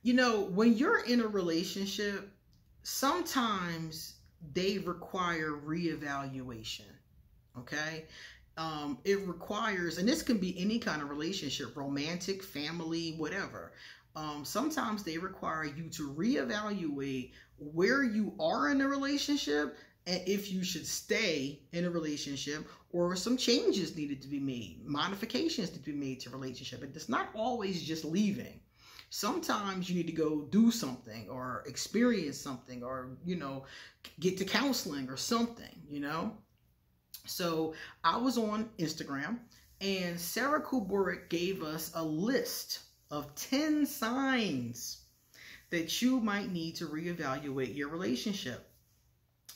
You know, when you're in a relationship, sometimes they require reevaluation. Okay. It requires, and this can be any kind of relationship, romantic, family, whatever. Sometimes they require you to reevaluate where you are in the relationship and if you should stay in a relationship, or some changes needed to be made, modifications to be made to a relationship. And it's not always just leaving. Sometimes you need to go do something or experience something, or, you know, get to counseling or something, you know. So I was on Instagram, and Sarah Kubrick gave us a list of 10 signs that you might need to reevaluate your relationship.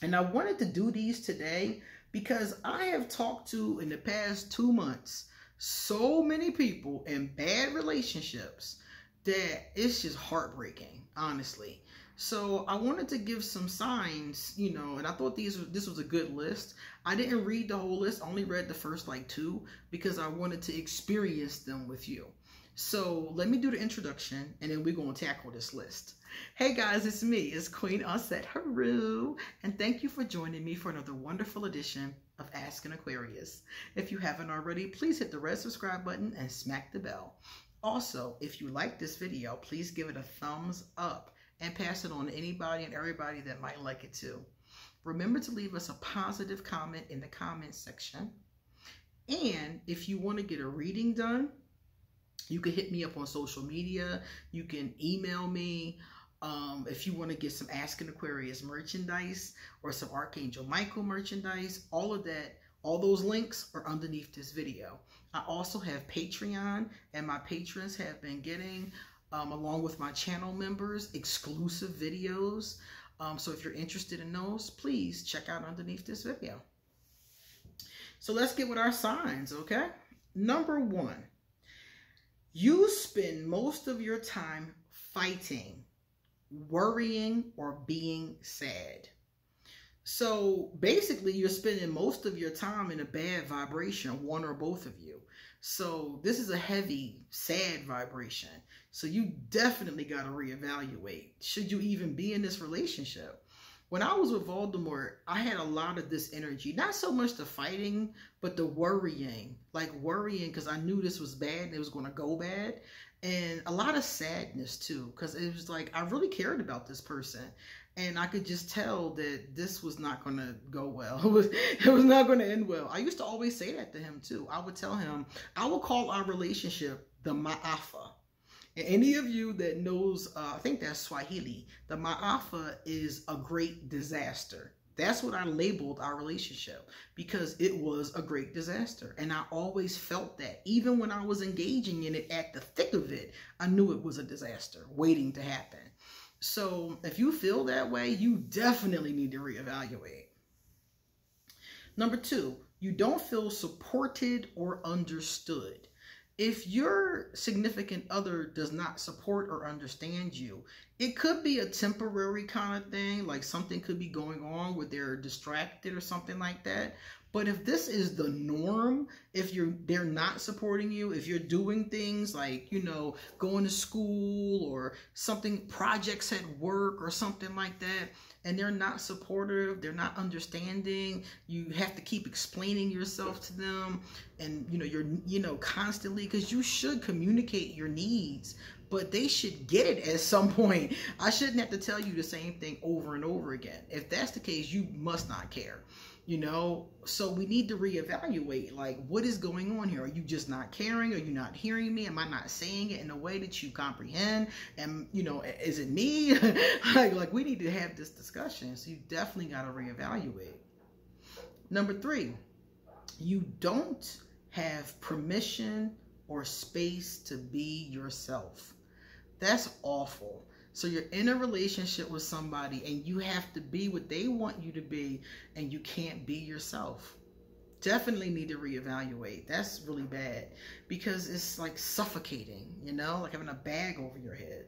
And I wanted to do these today because I have talked to, in the past 2 months, so many people in bad relationships that it's just heartbreaking, honestly. So I wanted to give some signs, you know, and I thought this was a good list. I didn't read the whole list, I only read the first like 2 because I wanted to experience them with you. So let me do the introduction, and then we're going to tackle this list. Hey guys, it's me, it's Queen Osset Haru, and thank you for joining me for another wonderful edition of Ask an Aquarius. If you haven't already, please hit the red subscribe button and smack the bell. Also, if you like this video, please give it a thumbs up and pass it on to anybody and everybody that might like it too. Remember to leave us a positive comment in the comment section. And if you want to get a reading done, you can hit me up on social media. You can email me. If you want to get some Ask an Aquarius merchandise or some ArchAngel Michael merchandise, all of that, all those links are underneath this video. I also have Patreon, and my patrons have been getting, along with my channel members, exclusive videos. So if you're interested in those, please check out underneath this video. So let's get with our signs, okay? Number 1, you spend most of your time fighting, worrying, or being sad. So basically, you're spending most of your time in a bad vibration, one or both of you. So this is a heavy, sad vibration. So you definitely got to reevaluate. Should you even be in this relationship? When I was with Voldemort, I had a lot of this energy. Not so much the fighting, but the worrying. Like worrying because I knew this was bad and it was going to go bad. And a lot of sadness too, because it was like I really cared about this person. And I could just tell that this was not going to go well. It was not going to end well. I used to always say that to him too. I would tell him, I would call our relationship the Maafa. And any of you that knows, I think that's Swahili, the Maafa is a great disaster. That's what I labeled our relationship, because it was a great disaster. And I always felt that. Even when I was engaging in it at the thick of it, I knew it was a disaster waiting to happen. So if you feel that way, you definitely need to reevaluate. Number 2, you don't feel supported or understood. If your significant other does not support or understand you, it could be a temporary kind of thing, like something could be going on where they're distracted or something like that. But if this is the norm, if they're not supporting you, if you're doing things like, you know, going to school or something, projects at work or something like that, and they're not supportive, they're not understanding, you have to keep explaining yourself to them, and you're constantly, because you should communicate your needs, but they should get it at some point. I shouldn't have to tell you the same thing over and over again. If that's the case, you must not care. So we need to reevaluate, like, what is going on here? Are you just not caring? Are you not hearing me? Am I not saying it in a way that you comprehend? And, is it me? like we need to have this discussion. So you definitely got to reevaluate. Number 3, you don't have permission or space to be yourself. That's awful. So you're in a relationship with somebody and you have to be what they want you to be, and you can't be yourself. Definitely need to reevaluate. That's really bad, because it's like suffocating, like having a bag over your head.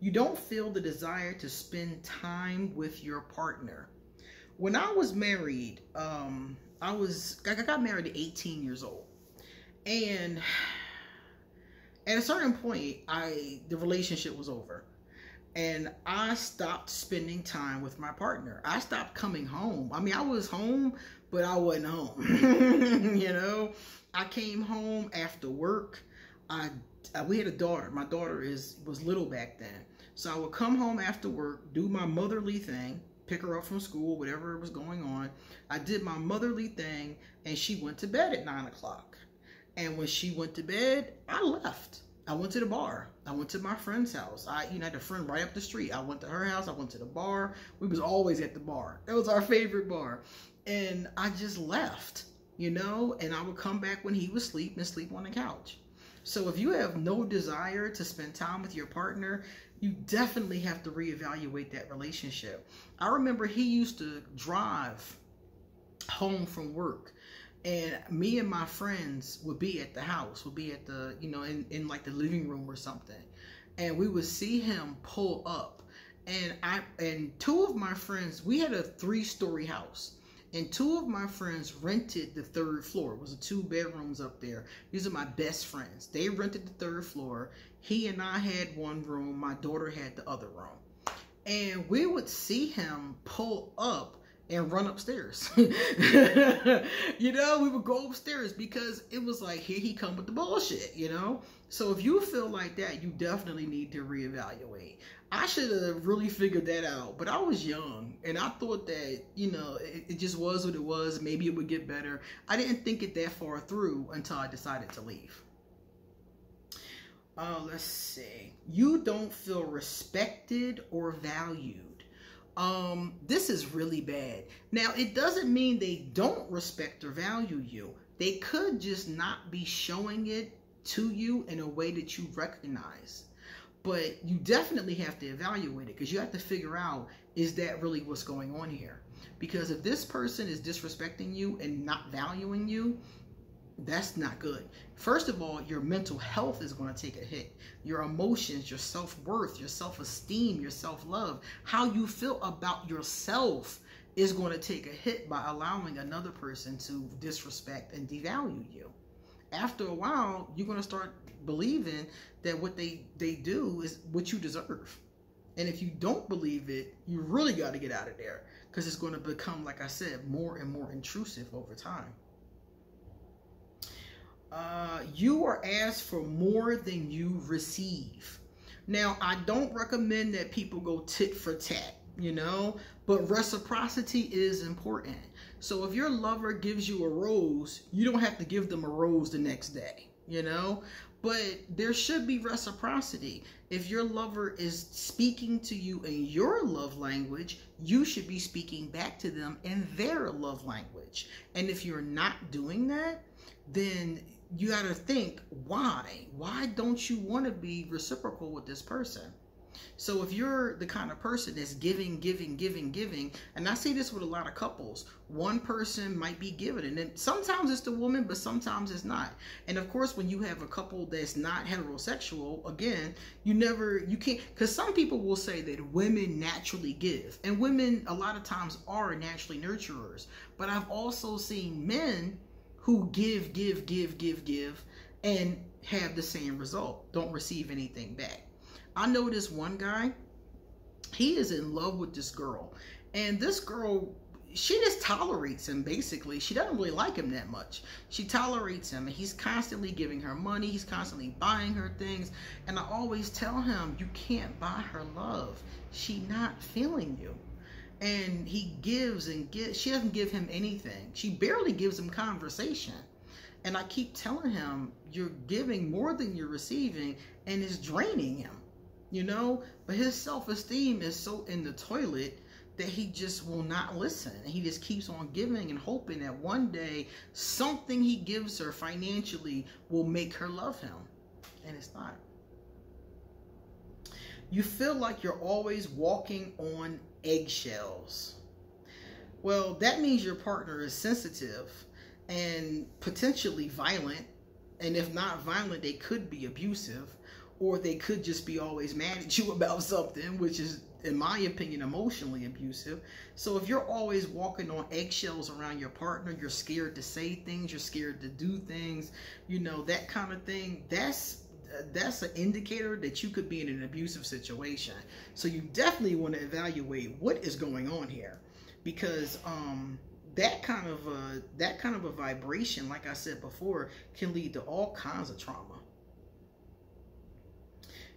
You don't feel the desire to spend time with your partner. When I was married, I got married at 18 years old. And At a certain point, the relationship was over. And I stopped spending time with my partner. I stopped coming home. I mean, I was home, but I wasn't home. You know, I came home after work. We had a daughter. My daughter was little back then. So I would come home after work, do my motherly thing, pick her up from school, whatever was going on. I did my motherly thing, and she went to bed at 9 o'clock. And when she went to bed, I left. I went to the bar. I went to my friend's house. I had a friend right up the street. I went to her house. I went to the bar. We was always at the bar. That was our favorite bar. And I just left, you know, and I would come back when he was asleep and sleep on the couch. So if you have no desire to spend time with your partner, you definitely have to reevaluate that relationship. I remember he used to drive home from work, and me and my friends would be at the house, would be at the, you know, in like the living room or something. And we would see him pull up. And two of my friends, we had a 3-story house. And 2 of my friends rented the 3rd floor. It was 2 bedrooms up there. These are my best friends. They rented the 3rd floor. He and I had 1 room. My daughter had the other room. And we would see him pull up and run upstairs. You know, we would go upstairs because it was like, here he come with the bullshit, you know? So if you feel like that, you definitely need to reevaluate. I should have really figured that out, but I was young and I thought that, you know, it just was what it was. Maybe it would get better. I didn't think it that far through until I decided to leave. Let's see. You don't feel respected or valued. This is really bad. Now, it doesn't mean they don't respect or value you. They could just not be showing it to you in a way that you recognize. But you definitely have to evaluate it, because you have to figure out, is that really what's going on here? Because if this person is disrespecting you and not valuing you, that's not good. First of all, your mental health is going to take a hit. Your emotions, your self-worth, your self-esteem, your self-love, how you feel about yourself is going to take a hit by allowing another person to disrespect and devalue you. After a while, you're going to start believing that what they do is what you deserve. And if you don't believe it, you really got to get out of there, because it's going to become, like I said, more and more intrusive over time. You are asked for more than you receive. Now, I don't recommend that people go tit for tat, you know, but reciprocity is important. So if your lover gives you a rose, you don't have to give them a rose the next day, you know, but there should be reciprocity. If your lover is speaking to you in your love language, you should be speaking back to them in their love language. And if you're not doing that, then you got to think, why? Why don't you want to be reciprocal with this person? So if you're the kind of person that's giving, and I see this with a lot of couples, one person might be giving, and then sometimes it's the woman, but sometimes it's not. And of course, when you have a couple that's not heterosexual, again, you can't, because some people will say that women naturally give, and women a lot of times are naturally nurturers. But I've also seen men who give, and have the same result, don't receive anything back. I know this one guy, he is in love with this girl, and this girl, she just tolerates him, basically. She doesn't really like him that much. She tolerates him, and he's constantly giving her money, he's constantly buying her things, and I always tell him, you can't buy her love. She not feeling you. And he gives and gives. She doesn't give him anything. She barely gives him conversation. And I keep telling him, you're giving more than you're receiving, and it's draining him, you know? But his self-esteem is so in the toilet that he just will not listen. And he just keeps on giving and hoping that one day something he gives her financially will make her love him. And it's not. You feel like you're always walking on eggshells. Well, that means your partner is sensitive and potentially violent. And if not violent, they could be abusive, or they could just be always mad at you about something, which is, in my opinion, emotionally abusive. So if you're always walking on eggshells around your partner, you're scared to say things, you're scared to do things, you know, that kind of thing, that's that's an indicator that you could be in an abusive situation. So you definitely want to evaluate what is going on here, because that kind of a vibration, like I said before, can lead to all kinds of trauma.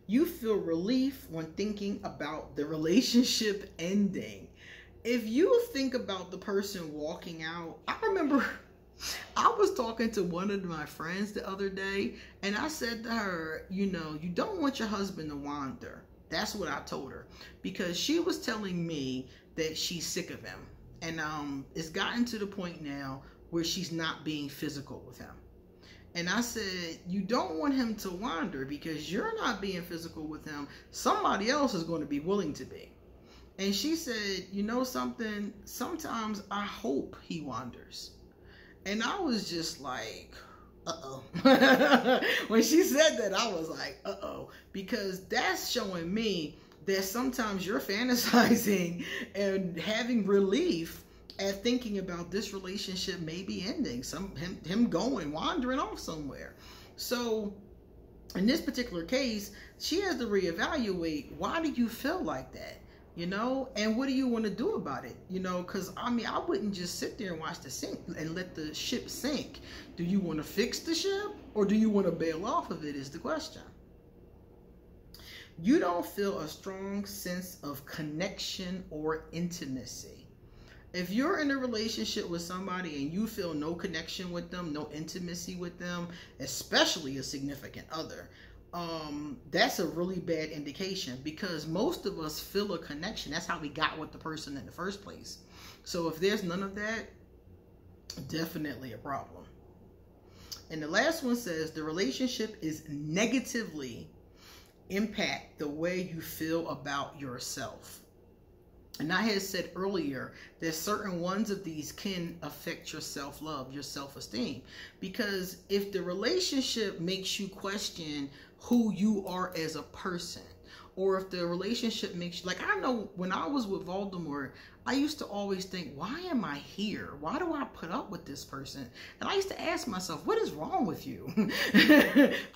You feel relief when thinking about the relationship ending. If you think about the person walking out, I remember I was talking to one of my friends the other day, and I said to her, you know, you don't want your husband to wander. That's what I told her, because she was telling me that she's sick of him. And it's gotten to the point now where she's not being physical with him. And I said, you don't want him to wander because you're not being physical with him. Somebody else is going to be willing to be. And she said, you know something? Sometimes I hope he wanders. And I was just like, uh-oh. When she said that, I was like, uh-oh. Because that's showing me that sometimes you're fantasizing and having relief at thinking about this relationship maybe ending, him going, wandering off somewhere. So in this particular case, she has to reevaluate, why do you feel like that? You know, and what do you want to do about it? You know, because I mean, I wouldn't just sit there and watch the sink and let the ship sink. Do you want to fix the ship, or do you want to bail off of it is the question. You don't feel a strong sense of connection or intimacy. If you're in a relationship with somebody and you feel no connection with them, no intimacy with them, especially a significant other, that's a really bad indication, because most of us feel a connection. That's how we got with the person in the first place. So if there's none of that, definitely a problem. And the last one says the relationship is negatively impact the way you feel about yourself. And I had said earlier that certain ones of these can affect your self-love, your self-esteem. Because if the relationship makes you question who you are as a person, or if the relationship makes you, like, I know when I was with Voldemort, I used to always think, why am I here? Why do I put up with this person? And I used to ask myself, what is wrong with you?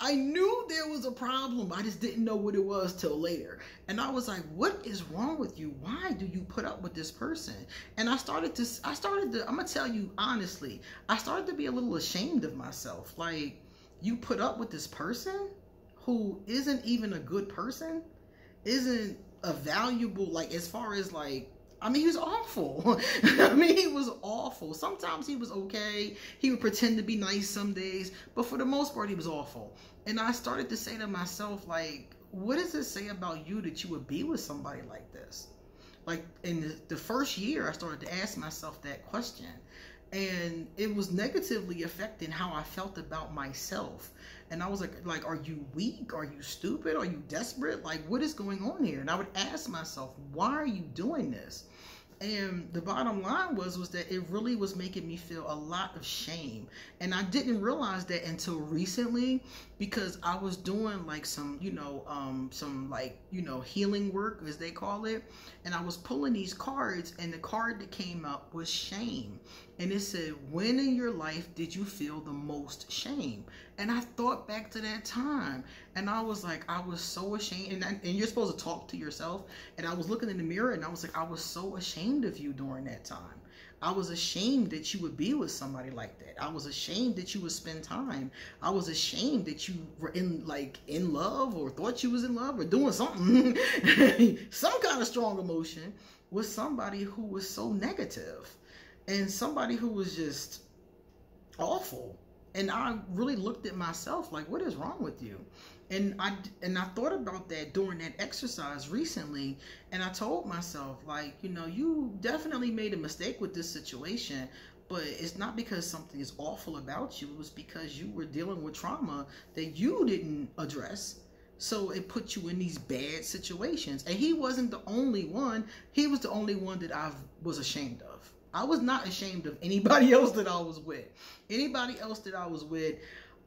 I knew there was a problem. I just didn't know what it was till later. And I was like, what is wrong with you? Why do you put up with this person? And I started to, I'm going to tell you honestly, I started to be a little ashamed of myself. Like, you put up with this person who isn't even a good person, isn't a valuable, like, as far as like, I mean, he was awful. I mean, he was awful. Sometimes he was okay. He would pretend to be nice some days, but for the most part, he was awful. And I started to say to myself, like, what does it say about you that you would be with somebody like this? Like, in the first year, I started to ask myself that question. And it was negatively affecting how I felt about myself. And I was like, are you weak? Are you stupid? Are you desperate? Like, what is going on here? And I would ask myself, why are you doing this? And the bottom line was that it really was making me feel a lot of shame. And I didn't realize that until recently, because I was doing like some, healing work, as they call it. And I was pulling these cards, and the card that came up was shame. And it said, when in your life did you feel the most shame? And I thought back to that time, and I was like, I was so ashamed. And you're supposed to talk to yourself. And I was looking in the mirror, and I was like, I was so ashamed of you during that time. I was ashamed that you would be with somebody like that. I was ashamed that you would spend time. I was ashamed that you were in love, or thought you was in love, or doing something, some kind of strong emotion with somebody who was so negative, and somebody who was just awful. And I really looked at myself like, what is wrong with you? And I thought about that during that exercise recently, and I told myself, like, you definitely made a mistake with this situation, but it's not because something is awful about you. It was because you were dealing with trauma that you didn't address. So it put you in these bad situations. And he wasn't the only one. He was the only one that I was ashamed of. I was not ashamed of anybody else that I was with. Anybody else that I was with,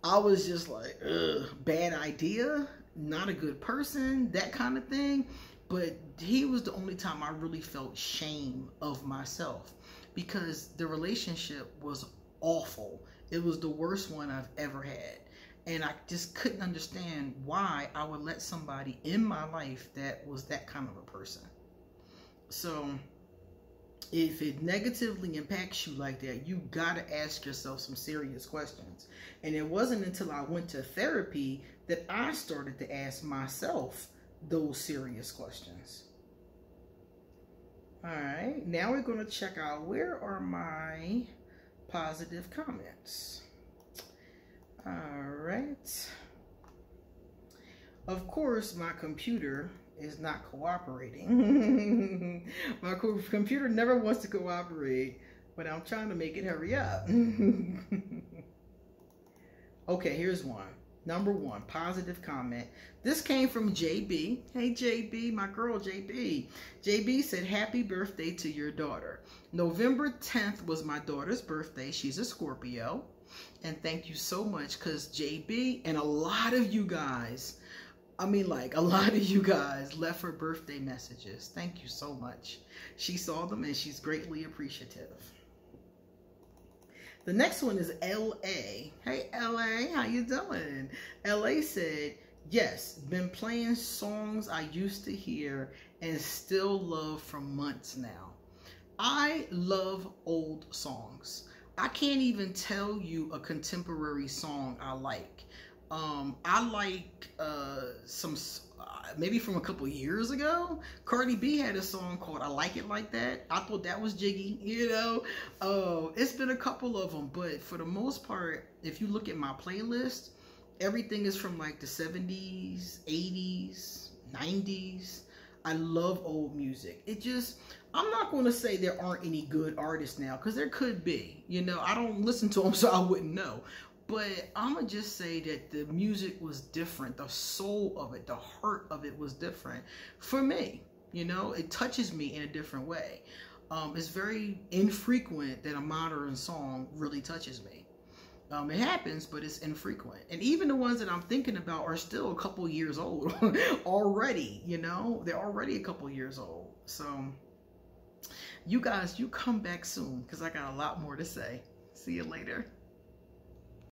I was just like, ugh, bad idea, not a good person, that kind of thing. But he was the only time I really felt shame of myself, because the relationship was awful. It was the worst one I've ever had. And I just couldn't understand why I would let somebody in my life that was that kind of a person. So if it negatively impacts you like that, you got to ask yourself some serious questions. And it wasn't until I went to therapy that I started to ask myself those serious questions. All right, now we're going to check out, where are my positive comments? All right. Of course, my computer is not cooperating. My computer never wants to cooperate, but I'm trying to make it hurry up. Okay, here's one. Number one, positive comment. This came from JB. Hey, JB, my girl, JB. JB said, happy birthday to your daughter. November 10th was my daughter's birthday. She's a Scorpio. And thank you so much, because JB and a lot of you guys, I mean, like a lot of you guys left her birthday messages. Thank you so much. She saw them and she's greatly appreciative. The next one is LA. Hey, LA, how you doing? LA said, yes, been playing songs I used to hear and still love for months now. I love old songs. I can't even tell you a contemporary song I like. I like some, maybe from a couple years ago, Cardi B had a song called I Like It Like That. I thought that was jiggy, you know. It's been a couple of them, but for the most part, if you look at my playlist, everything is from like the 70s, 80s, 90s. I love old music. It just, I'm not going to say there aren't any good artists now, because there could be. You know, I don't listen to them, so I wouldn't know. But I'm going to just say that the music was different. The soul of it, the heart of it was different for me. You know, it touches me in a different way. It's very infrequent that a modern song really touches me. It happens, but it's infrequent. And even the ones that I'm thinking about are still a couple years old already, you know? They're already a couple years old. So you guys, you come back soon, because I got a lot more to say. See you later.